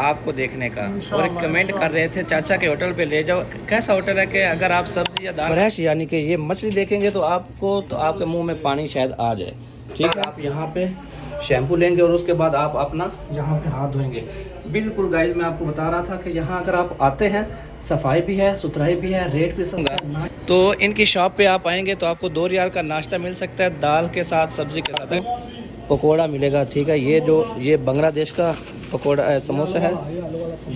आपको देखने का और कमेंट कर रहे थे चाचा के होटल पे ले जाओ। कैसा होटल है कि अगर आप सब्जी या दाल फ्रेश यानी कि ये मछली देखेंगे तो आपके मुंह में पानी शायद आ जाए। ठीक है, आप यहाँ पे शैम्पू लेंगे और उसके बाद आप अपना यहाँ पे हाथ धोएंगे। बिल्कुल गाइज, मैं आपको बता रहा था कि यहाँ अगर आप आते हैं सफाई भी है, सुथराई भी है, रेट भी सस्ता। तो इनकी शॉप पे आप आएंगे तो आपको 2 रियाल का नाश्ता मिल सकता है, दाल के साथ, सब्जी के साथ पकोड़ा मिलेगा। ठीक है, ये बांग्लादेश का पकोड़ा समोसा है,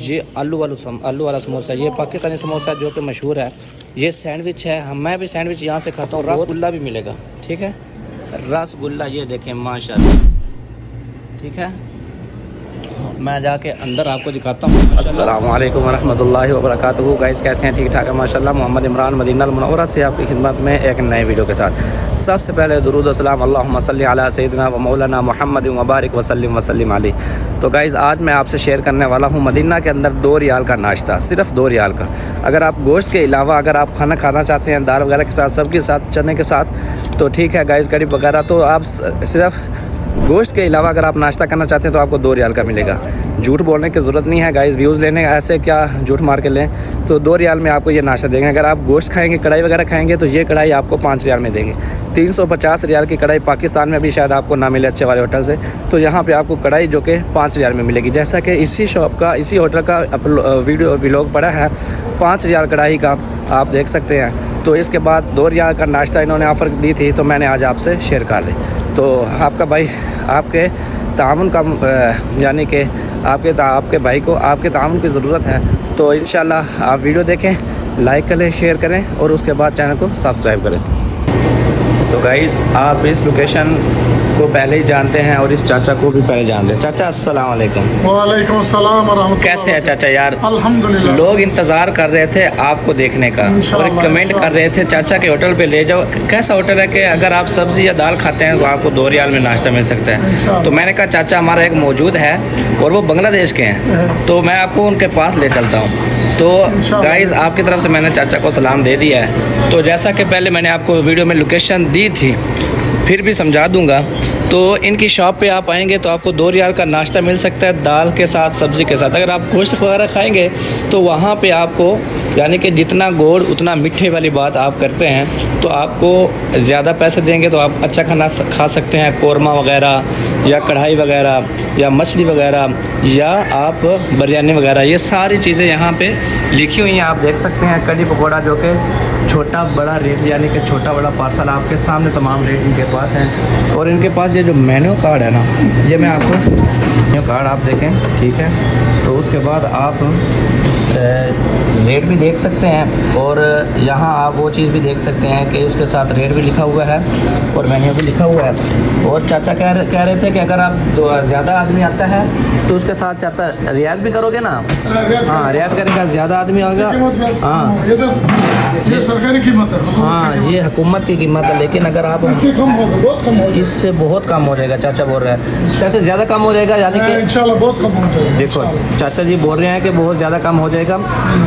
ये आलू वाला समोसा है, ये पाकिस्तानी समोसा है जो कि मशहूर है। ये सैंडविच है, मैं भी सैंडविच यहाँ से खाता हूँ। रसगुल्ला भी मिलेगा। ठीक है, रसगुल्ला ये देखें माशाल्लाह। ठीक है, मैं जाके अंदर आपको दिखाता हूँ। अस्सलाम वालेकुम रहमतुल्लाहि व बरकातहू। गाइस कैसे हैं? ठीक ठाक है माशाल्लाह। मोहम्मद इमरान मदीना मुनव्वरा से आपकी खिदमत में एक नए वीडियो के साथ। सबसे पहले दुरूद व सलाम अल्लाहुम्मा सल्ली अला सय्यिदिना व मौलाना मुहम्मद व बारिक वसल्लिम वसल्लिम अलैहि। तो गाइस आज मैं आपसे शेयर करने वाला हूँ मदीना के अंदर 2 रियाल का नाश्ता, सिर्फ 2 रियाल का। अगर आप गोश्त के अलावा अगर आप खाना खाना चाहते हैं दाल वगैरह के साथ, सबके साथ, चने के साथ, तो ठीक है गाइस, कड़ी वगैरह, तो आप सिर्फ गोश्त के अलावा अगर आप नाश्ता करना चाहते हैं तो आपको 2 रियाल का मिलेगा। झूठ बोलने की ज़रूरत नहीं है गाइस, व्यूज़ लेने ऐसे क्या झूठ मार के लें। तो 2 रियाल में आपको ये नाश्ता देंगे। अगर आप गोश्त खाएंगे, कढ़ाई वगैरह खाएंगे, तो ये कढ़ाई आपको 5 रियाल में देंगे। 350 रियाल की कढ़ाई पाकिस्तान में भी शायद आपको ना मिले अच्छे वाले होटल से, तो यहाँ पे आपको कढ़ाई जो कि 5 रियाल में मिलेगी। जैसा कि इसी शॉप का, इसी होटल का वीडियो व्लॉग पड़ा है 5 रियाल कढ़ाई का, आप देख सकते हैं। तो इसके बाद 2 रियाल का नाश्ता इन्होंने ऑफ़र दी थी, तो मैंने आज आपसे शेयर कर ली। तो आपका भाई आपके तामुन का यानी कि आपके भाई को आपके तामुन की ज़रूरत है। तो इंशाल्लाह आप वीडियो देखें, लाइक करें, शेयर करें और उसके बाद चैनल को सब्सक्राइब करें। तो गाइज़ आप इस लोकेशन को पहले ही जानते हैं और इस चाचा को भी पहले जानते हैं। चाचा अस्सलाम वालेकुम। वालेकुम अस्सलाम व रहमतुल्लाह। कैसे है चाचा? यार अल्हम्दुलिल्लाह, लोग इंतज़ार कर रहे थे आपको देखने का और कमेंट कर रहे थे चाचा के होटल पे ले जाओ। कैसा होटल है कि अगर आप सब्ज़ी या दाल खाते हैं तो आपको 2 रियाल में नाश्ता मिल सकता है। तो मैंने कहा चाचा हमारा एक मौजूद है और वो बांग्लादेश के हैं, तो मैं आपको उनके पास ले चलता हूँ। तो गाइज़ आपकी तरफ से मैंने चाचा को सलाम दे दिया है। तो जैसा कि पहले मैंने आपको वीडियो में लोकेशन दी थी, फिर भी समझा दूंगा। तो इनकी शॉप पे आप आएंगे तो आपको 2 रियाल का नाश्ता मिल सकता है, दाल के साथ, सब्ज़ी के साथ। अगर आप गोश्त वगैरह खाएंगे तो वहाँ पे आपको यानी कि जितना गोड़ उतना मीठे वाली बात आप करते हैं, तो आपको ज़्यादा पैसे देंगे तो आप अच्छा खाना खा सकते हैं। कौरमा वगैरह या कढ़ाई वगैरह या मछली वगैरह या आप बिरयानी वगैरह, ये सारी चीज़ें यहाँ पे लिखी हुई हैं, आप देख सकते हैं। कड़ी पकौड़ा जो कि छोटा बड़ा रेट यानी कि छोटा बड़ा पार्सल आपके सामने तमाम रेट इनके पास हैं। और इनके पास ये जो मेन्यू कार्ड है ना, ये मैं आपको मेन्यू कार्ड आप देखें, ठीक है। तो उसके बाद आप रेट भी देख सकते हैं और यहाँ आप वो चीज़ भी देख सकते हैं कि उसके साथ रेट भी लिखा हुआ है और मेन्यू भी लिखा हुआ है। और चाचा कह रहे थे कि अगर आप ज़्यादा आदमी आता है तो उसके साथ चाचा रियायत भी करोगे ना? हाँ, रियायत करेगा, ज़्यादा आदमी होगा। हाँ, ये सरकारी कीमत है। हाँ, ये हुकूमत की कीमत है, लेकिन अगर आप इससे कम होगा, बहुत कम होगा। इससे बहुत कम हो जाएगा, चाचा बोल रहे हैं। चाचा ज़्यादा कम हो जाएगा यानी कि इंशाल्लाह बहुत कम हो जाएगा। देखो चाचा जी बोल रहे हैं कि बहुत ज़्यादा कम हो जाएगा,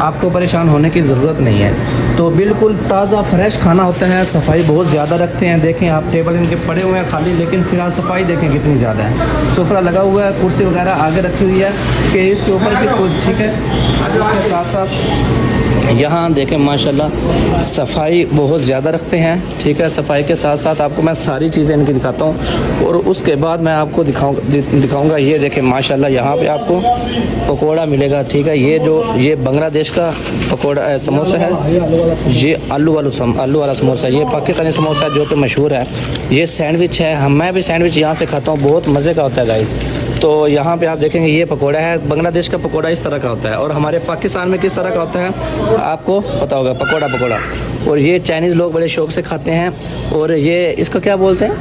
आपको परेशान होने की ज़रूरत नहीं है। तो बिल्कुल ताज़ा फ्रेश खाना होता है, सफाई बहुत ज़्यादा रखते हैं। देखें आप, टेबल इनके पड़े हुए हैं खाली, लेकिन फिलहाल सफाई देखें कितनी ज़्यादा है। सुफरा लगा हुआ है, कुर्सी वगैरह आगे रखी हुई है कि इसके ऊपर भी कुछ, ठीक है। उसके साथ साथ यहाँ देखें माशाल्लाह सफाई बहुत ज़्यादा रखते हैं, ठीक है। सफाई के साथ साथ आपको मैं सारी चीज़ें इनकी दिखाता हूँ और उसके बाद मैं आपको दिखाऊंगा। ये देखें माशाल्लाह यहाँ पे आपको पकोड़ा मिलेगा, ठीक है। ये बांग्लादेश का पकोड़ा समोसा है, ये आलू वाला समोसा, ये पाकिस्तानी समोसा जो कि मशहूर है। ये सैंडविच है, मैं भी सैंडविच यहाँ से खाता हूँ, बहुत मज़े का होता है गाइस। तो यहाँ पे आप देखेंगे ये पकोड़ा है, बांग्लादेश का पकोड़ा इस तरह का होता है और हमारे पाकिस्तान में किस तरह का होता है आपको पता होगा, पकोड़ा। और ये चाइनीज़ लोग बड़े शौक़ से खाते हैं। और ये इसको क्या बोलते हैं?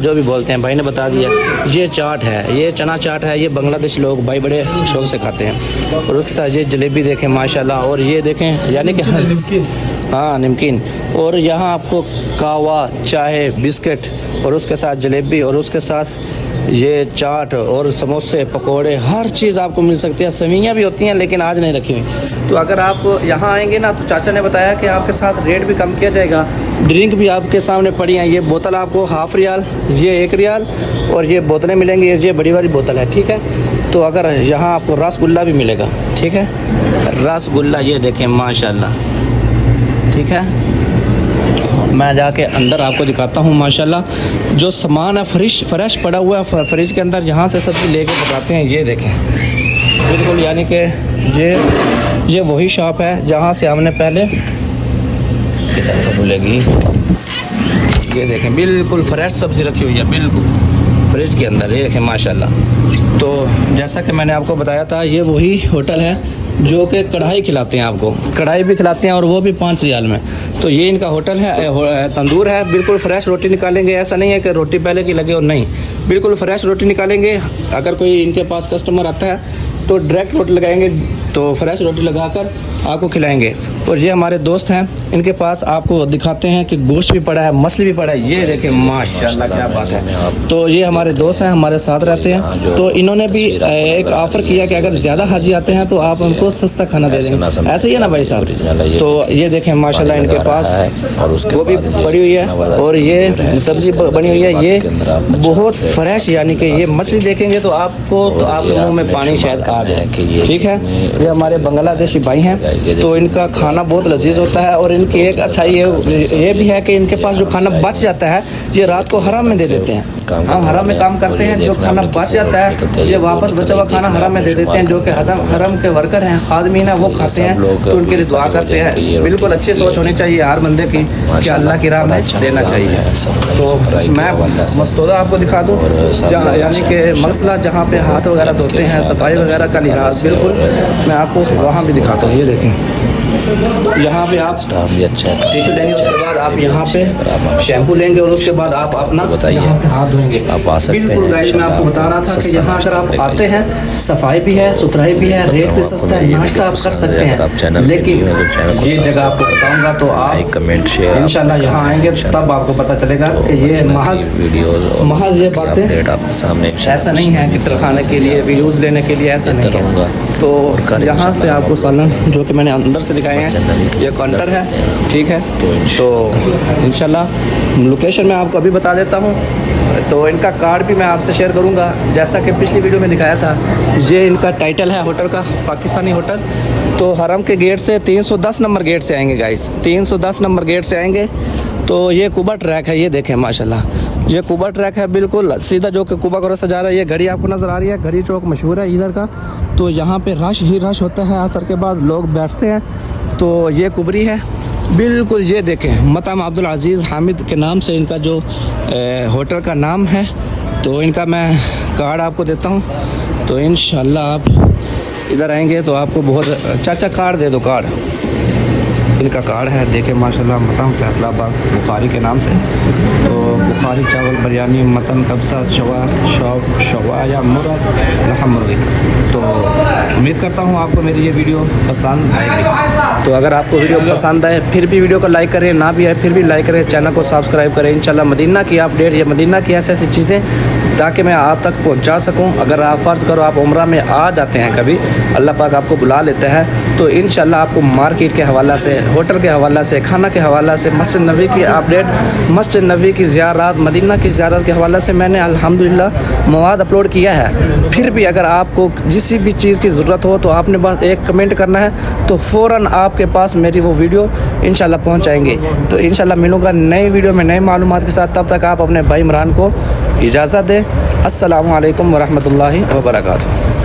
जो भी बोलते हैं, भाई ने बता दिया। ये चाट है, ये चना चाट है, ये बांग्लादेश लोग भाई बड़े शौक़ से खाते हैं। और उसके साथ ये जलेबी देखें माशाल्लाह, और ये देखें यानी कि हाँ नमकीन। और यहाँ आपको कहवा, चाय, बिस्किट और उसके साथ जलेबी और उसके साथ ये चाट और समोसे पकोड़े हर चीज़ आपको मिल सकती है। सेवइयाँ भी होती हैं लेकिन आज नहीं रखी हुई। तो अगर आप यहाँ आएंगे ना तो चाचा ने बताया कि आपके साथ रेट भी कम किया जाएगा। ड्रिंक भी आपके सामने पड़ी हैं। ये बोतल आपको ½ रियाल, ये 1 रियाल और ये बोतलें मिलेंगी। ये बड़ी वाली बोतल है, ठीक है। तो अगर यहाँ आपको रसगुल्ला भी मिलेगा, ठीक है, रसगुल्ला ये देखें माशाल्लाह, ठीक है। मैं जाके अंदर आपको दिखाता हूँ माशाल्लाह। जो सामान है फ्रेश पड़ा हुआ है फ्रिज के अंदर, जहाँ से सब्ज़ी लेके बताते हैं। ये देखें बिल्कुल, यानी कि ये वही शॉप है जहाँ से हमने पहले, किधर से भूलेगी, ये देखें बिल्कुल फ्रेश सब्ज़ी रखी हुई है बिल्कुल फ्रिज के अंदर। ये देखें माशाल्लाह। तो जैसा कि मैंने आपको बताया था, ये वही होटल है जो कि कढ़ाई खिलाते हैं आपको, कढ़ाई भी खिलाते हैं और वो भी 5 रियाल में। तो ये इनका होटल है, तंदूर है, बिल्कुल फ्रेश रोटी निकालेंगे। ऐसा नहीं है कि रोटी पहले की लगे और नहीं, बिल्कुल फ्रेश रोटी निकालेंगे। अगर कोई इनके पास कस्टमर आता है तो डायरेक्ट रोटी लगाएंगे, तो फ्रेश रोटी लगाकर आपको खिलाएंगे। और ये हमारे दोस्त हैं, इनके पास आपको दिखाते हैं कि गोश्त भी पड़ा है, मछली भी पड़ा है। ये देखें माशाल्लाह क्या बात है। तो ये हमारे दोस्त हैं, हमारे साथ रहते हैं। तो इन्होंने भी एक ऑफ़र किया कि अगर ज़्यादा हाजी आते हैं तो आप उनको सस्ता खाना दे देंगे। ऐसे ही है ना भाई साहब। तो ये देखें माशाल्लाह इनके पास वो भी पड़ी हुई है और ये सब्ज़ी बनी हुई है। ये बहुत फ्रेश, यानी कि ये मछली देखेंगे तो आपके मुँह में पानी शायद आ जाए, ठीक है। ये हमारे बांग्लादेशी भाई हैं, तो इनका खाना बहुत लजीज होता है। और इनकी एक अच्छाई ये भी है कि इनके पास जो खाना बच जाता है ये रात को हराम में दे देते हैं। हम हराम में काम करते हैं, जो खाना बच जाता है ये वापस बचा हुआ खाना हराम में दे देते हैं। जो कि हराम के वर्कर हैं, खादमीन है, वो खाते हैं, तो उनके लिए दुआ करते हैं। बिल्कुल अच्छी सोच होनी चाहिए हर बंदे की कि अल्लाह की राह में देना चाहिए। तो मैं मस्तूरा आपको दिखा दूँ, यानी कि मसला जहाँ पे हाथ वगैरह धोते हैं, सफाई वगैरह का लिहाज, बिल्कुल मैं आपको वहाँ भी दिखाता हूँ। ये देखें यहाँ पे आप भी अच्छा है। टिश्यू लेंगे, उसके बाद आप यहाँ पे शैम्पू लेंगे और उसके बाद आप अपना यहाँ पे हाथ धोएंगे। आप आ सकते बिल्कुल गाइस, मैं आपको बता रहा था कि यहाँ अगर आप आते हैं, सफाई भी है, सुथराई भी है, रेट भी सस्ता है, नाश्ता आप कर सकते हैं। लेकिन ये जगह आपको बताऊंगा तो आप कमेंट शेयर इंशाल्लाह यहाँ आएंगे तब आपको पता चलेगा कि ये महज ये बातें आपके सामने ऐसा नहीं है कि खाने के लिए, व्यूज़ लेने के लिए, ऐसा नहीं है। तो यहाँ पे आपको सालन जो कि मैंने अंदर से दिखाए हैं, ये काउंटर है, ठीक है। तो इंशाल्लाह लोकेशन मैं आपको अभी बता देता हूँ। तो इनका कार्ड भी मैं आपसे शेयर करूँगा, जैसा कि पिछली वीडियो में दिखाया था। ये इनका टाइटल है होटल का, पाकिस्तानी होटल। तो हरम के गेट से 310 नंबर गेट से आएंगे गाइस, 310 नंबर गेट से आएंगे। तो ये कुबा ट्रैक है, ये देखें माशाल्लाह, ये कुबा ट्रैक है बिल्कुल सीधा जो कि कुबा को रास्ता जा रहा है। ये घड़ी आपको नज़र आ रही है, घड़ी चौक मशहूर है इधर का। तो यहाँ पे रश ही रश होता है, असर के बाद लोग बैठते हैं। तो ये कुबरी है बिल्कुल, ये देखें मताम अब्दुल अजीज़ हामिद के नाम से इनका जो होटल का नाम है। तो इनका मैं कार्ड आपको देता हूँ। तो इंशाल्लाह आप इधर आएंगे तो आपको बहुत, चाचा कार्ड दे दो, कार्ड इनका कार्ड है, देखें माशाल्लाह, मतन फैसलाबाद बुखारी के नाम से। तो बुखारी चावल बिरयानी, मतन कब्सा, शवा या मुर्ग लहम मुर्गी। तो उम्मीद करता हूँ आपको मेरी ये वीडियो पसंद आएगी। तो अगर आपको वीडियो पसंद आए फिर भी वीडियो को लाइक करें, ना भी आए फिर भी लाइक करें, चैनल को सब्सक्राइब करें। इंशाल्लाह मदीना की अपडेट या मदीना की ऐसी चीज़ें ताकि मैं आप तक पहुंचा सकूं। अगर आप फ़र्ज़ करो आप उम्रा में आ जाते हैं कभी, अल्लाह पाक आपको बुला लेता है, तो इंशाल्लाह आपको मार्केट के हवाला से, होटल के हवाला से, खाना के हवाला से, मस्जिद नबी की अपडेट, मस्जिद नबी की ज़ियारत, मदीना की ज़ियारत के हवाले से मैंने अल्हम्दुलिल्लाह मवाद अपलोड किया है। फिर भी अगर आपको जिस भी चीज़ की ज़रूरत हो तो आपने बस एक कमेंट करना है, तो फ़ौरन आपके पास मेरी वो वीडियो इंशाल्लाह पहुँच जाएंगे। तो इंशाल्लाह मिलूँगा नई वीडियो में नए मालूमात के साथ। तब तक आप अपने भाई इमरान को इजाज़त दें। अस्सलामु अलैकुम वरहमतुल्लाहि वबरकातुहू।